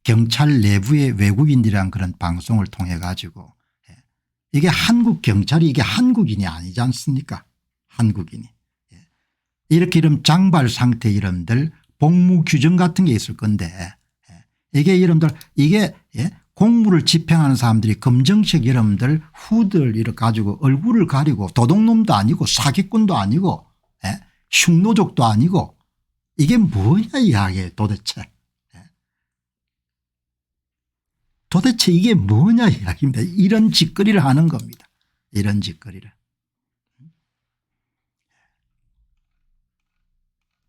경찰 내부의 외국인들이란 그런 방송을 통해 가지고 이게 한국 경찰이 이게 한국인이 아니지 않습니까? 한국인이. 이렇게 이런 장발 상태 이름들 복무 규정 같은 게 있을 건데 이게 이름들 이게 공무를 집행하는 사람들이 검정색 여러분들 후들 이렇게 가지고 얼굴을 가리고 도둑놈도 아니고 사기꾼도 아니고 흉노족도 아니고 이게 뭐냐 이야기예요 도대체. 도대체 이게 뭐냐 이야기입니다. 이런 짓거리를 하는 겁니다. 이런 짓거리를.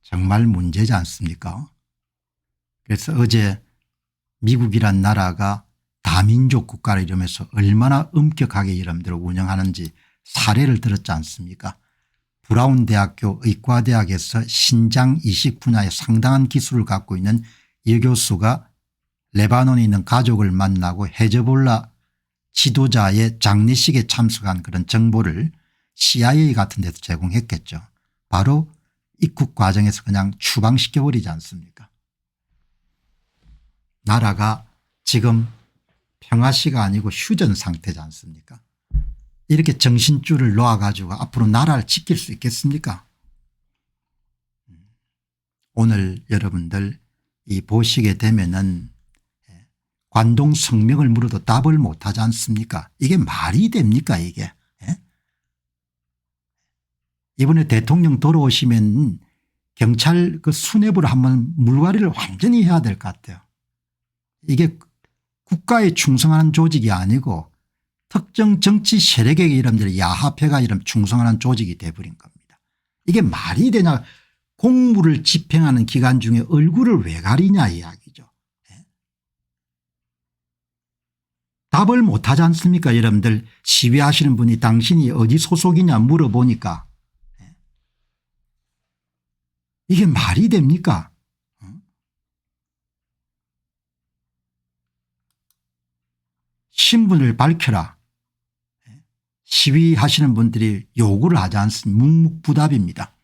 정말 문제지 않습니까? 그래서 어제 미국이란 나라가 다민족 국가를 이러면서 얼마나 엄격하게 여러분들을 운영하는지 사례를 들었지 않습니까? 브라운 대학교 의과대학에서 신장 이식 분야에 상당한 기술을 갖고 있는 여 교수가 레바논에 있는 가족을 만나고 헤즈볼라 지도자의 장례식에 참석한 그런 정보를 CIA 같은 데서 제공했겠죠. 바로 입국 과정에서 그냥 추방시켜버리지 않습니까? 나라가 지금 평화시가 아니고 휴전 상태지 않습니까? 이렇게 정신줄을 놓아가지고 앞으로 나라를 지킬 수 있겠습니까? 오늘 여러분들 이 보시게 되면은 관동 성명을 물어도 답을 못하지 않습니까? 이게 말이 됩니까 이게? 이번에 대통령 돌아오시면 경찰 그 수뇌부를 한번 물갈이를 완전히 해야 될 것 같아요. 이게 국가에 충성하는 조직이 아니고 특정 정치 세력에게 이름들 야합회가 이름 충성하는 조직이 돼버린 겁니다. 이게 말이 되냐. 공무를 집행하는 기간 중에 얼굴을 왜 가리냐 이야기죠. 답을 못하지 않습니까 여러분들. 시위하시는 분이 당신이 어디 소속이냐 물어보니까 이게 말이 됩니까? 신분을 밝혀라. 시위하시는 분들이 요구를 하지 않습니다. 묵묵부답입니다.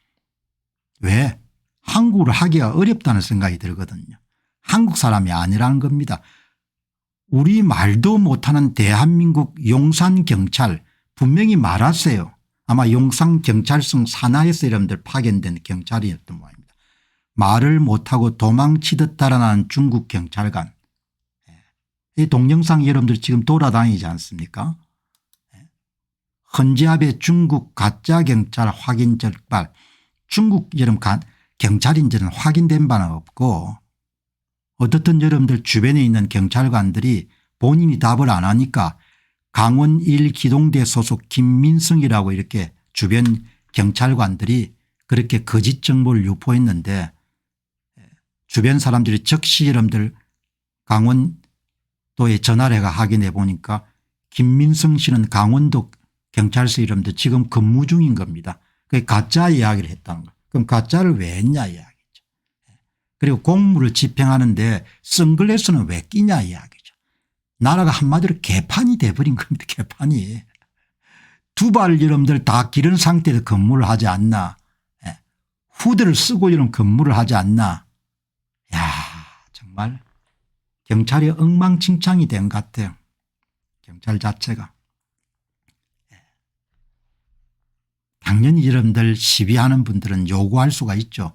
왜? 한국어를 하기가 어렵다는 생각이 들거든요. 한국 사람이 아니라는 겁니다. 우리 말도 못하는 대한민국 용산경찰 분명히 말하세요. 아마 용산경찰청 산하에서 여러분들 파견된 경찰이었던 모양입니다. 말을 못하고 도망치듯 달아나는 중국 경찰관. 이 동영상 여러분들 지금 돌아다니지 않습니까? 헌지압의 중국 가짜 경찰 확인 적발. 중국 여러분 경찰인지는 확인된 바는 없고 어떻든 여러분들 주변에 있는 경찰관들이 본인이 답을 안 하니까 강원 1기동대 소속 김민성이라고 이렇게 주변 경찰관들이 그렇게 거짓 정보를 유포했는데 주변 사람들이 즉시 여러분들 강원도에 전화를 해가 확인해 보니까 김민성 씨는 강원도 경찰서 이름도 지금 근무 중인 겁니다. 그게 가짜 이야기를 했다는 거. 그럼 가짜를 왜 했냐 이야기죠. 그리고 공무를 집행하는데 선글라스는 왜 끼냐 이야기죠. 나라가 한마디로 개판이 돼버린 겁니다. 개판이. 두 발 여러분들 다 기른 상태에서 근무를 하지 않나. 후드를 쓰고 이런 근무를 하지 않나. 야 정말 경찰이 엉망진창이 된 것 같아요. 경찰 자체가. 당연히 여러분들 시위하는 분들은 요구할 수가 있죠.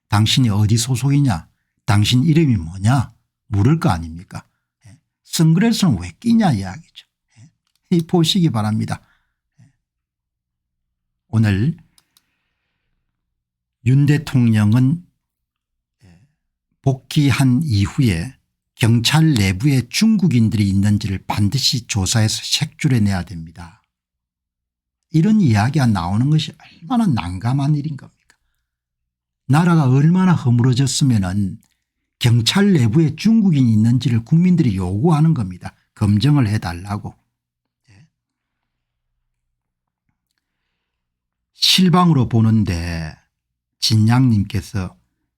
당신이 어디 소속이냐 당신 이름이 뭐냐 물을 거 아닙니까. 선글라스는 왜 끼냐 이야기죠. 이 보시기 바랍니다. 오늘 윤 대통령은 복귀한 이후에 경찰 내부에 중국인들이 있는지를 반드시 조사해서 색출해 내야 됩니다. 이런 이야기가 나오는 것이 얼마나 난감한 일인 겁니까. 나라가 얼마나 허물어졌으면 경찰 내부에 중국인이 있는지를 국민들이 요구하는 겁니다. 검증을 해달라고. 실방으로 보는데 진양님께서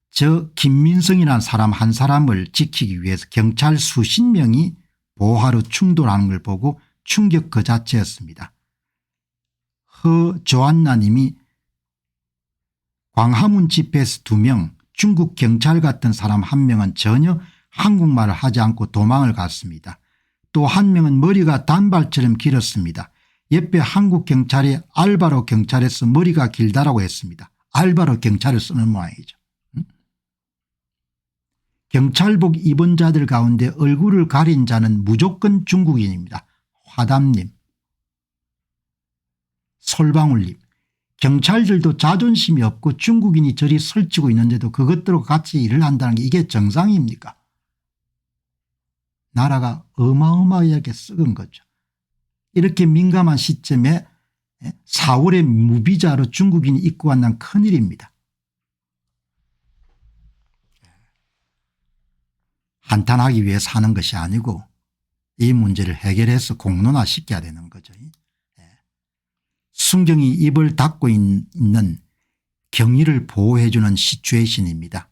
저 김민성이라는 사람 한 사람을 지키기 위해서 경찰 수십 명이 보호하러 충돌하는 걸 보고 충격 그 자체였습니다. 허조안나 님이 광화문 집회에서 2명 중국 경찰 같은 사람 1명은 전혀 한국말을 하지 않고 도망을 갔습니다. 또 한 명은 머리가 단발처럼 길었습니다. 옆에 한국 경찰이 알바로 경찰에서 머리가 길다라고 했습니다. 알바로 경찰을 쓰는 모양이죠. 경찰복 입은 자들 가운데 얼굴을 가린 자는 무조건 중국인입니다. 화담님, 솔방울님, 경찰들도 자존심이 없고 중국인이 저리 설치고 있는데도 그것들과 같이 일을 한다는 게 이게 정상입니까? 나라가 어마어마하게 썩은 거죠. 이렇게 민감한 시점에 4월에 무비자로 중국인이 입고 간다는 큰일입니다. 한탄하기 위해서 하는 것이 아니고 이 문제를 해결해서 공론화시켜야 되는 거죠. 순경이 입을 닫고 있는 경위를 보호해 주는 시츄에이션입니다.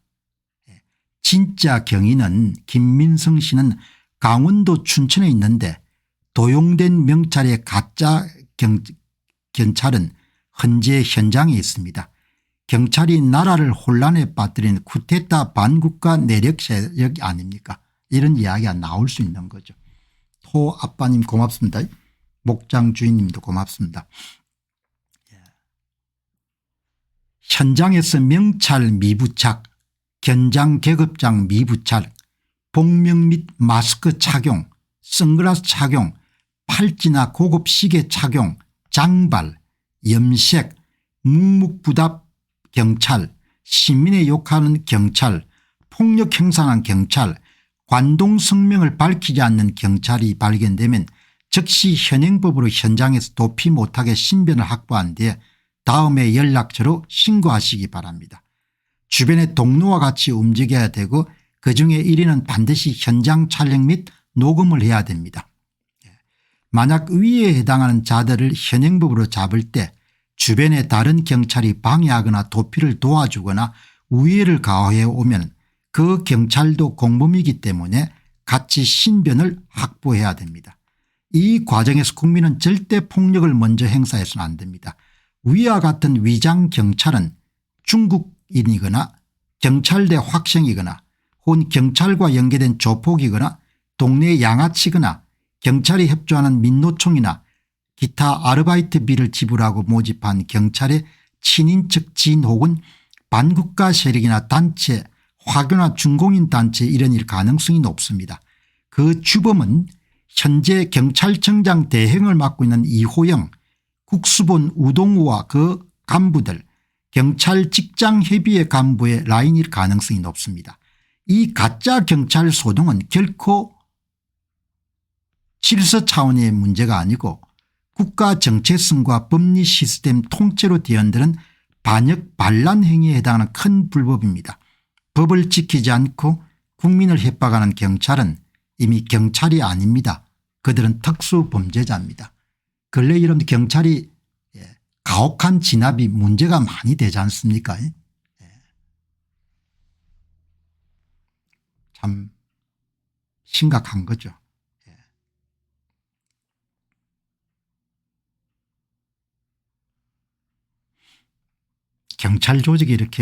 진짜 경위는 김민성 씨는 강원도 춘천에 있는데 도용된 명찰의 가짜 경찰은 현재 현장에 있습니다. 경찰이 나라를 혼란에 빠뜨린 쿠데타 반국가 내력 세력이 아닙니까? 이런 이야기가 나올 수 있는 거죠. 토 아빠님 고맙습니다. 목장 주인님도 고맙습니다. 현장에서 명찰 미부착, 견장 계급장 미부착, 복명 및 마스크 착용, 선글라스 착용, 팔찌나 고급 시계 착용, 장발, 염색, 묵묵부답 경찰, 시민의 욕하는 경찰, 폭력 행사하는 경찰, 관동 성명을 밝히지 않는 경찰이 발견되면 즉시 현행법으로 현장에서 도피 못하게 신변을 확보한 뒤에 다음에 연락처로 신고하시기 바랍니다. 주변의 동료와 같이 움직여야 되고 그중에 1위는 반드시 현장 촬영 및 녹음을 해야 됩니다. 만약 위에 해당하는 자들을 현행법으로 잡을 때 주변의 다른 경찰이 방해하거나 도피를 도와주거나 우회를 가해 오면 그 경찰도 공범이기 때문에 같이 신변을 확보해야 됩니다. 이 과정에서 국민은 절대 폭력을 먼저 행사해서는 안 됩니다. 위와 같은 위장 경찰은 중국인이거나 경찰대 학생이거나 혹은 경찰과 연계된 조폭이거나 동네 양아치거나 경찰이 협조하는 민노총이나 기타 아르바이트비를 지불하고 모집한 경찰의 친인척 지인 혹은 반국가 세력이나 단체 화교나 중공인 단체 이런 일 가능성이 높습니다. 그 주범은 현재 경찰청장 대행을 맡고 있는 이호영 국수본 우동우와 그 간부들 경찰 직장협의회 간부의 라인일 가능성이 높습니다. 이 가짜 경찰 소동은 결코 질서 차원의 문제가 아니고 국가 정체성과 법리 시스템 통째로 뒤흔드는 반역 반란 행위에 해당하는 큰 불법입니다. 법을 지키지 않고 국민을 협박하는 경찰은 이미 경찰이 아닙니다. 그들은 특수범죄자입니다. 근래 여러분들 경찰이 가혹한 진압이 문제가 많이 되지 않습니까? 참 심각한 거죠. 경찰 조직이 이렇게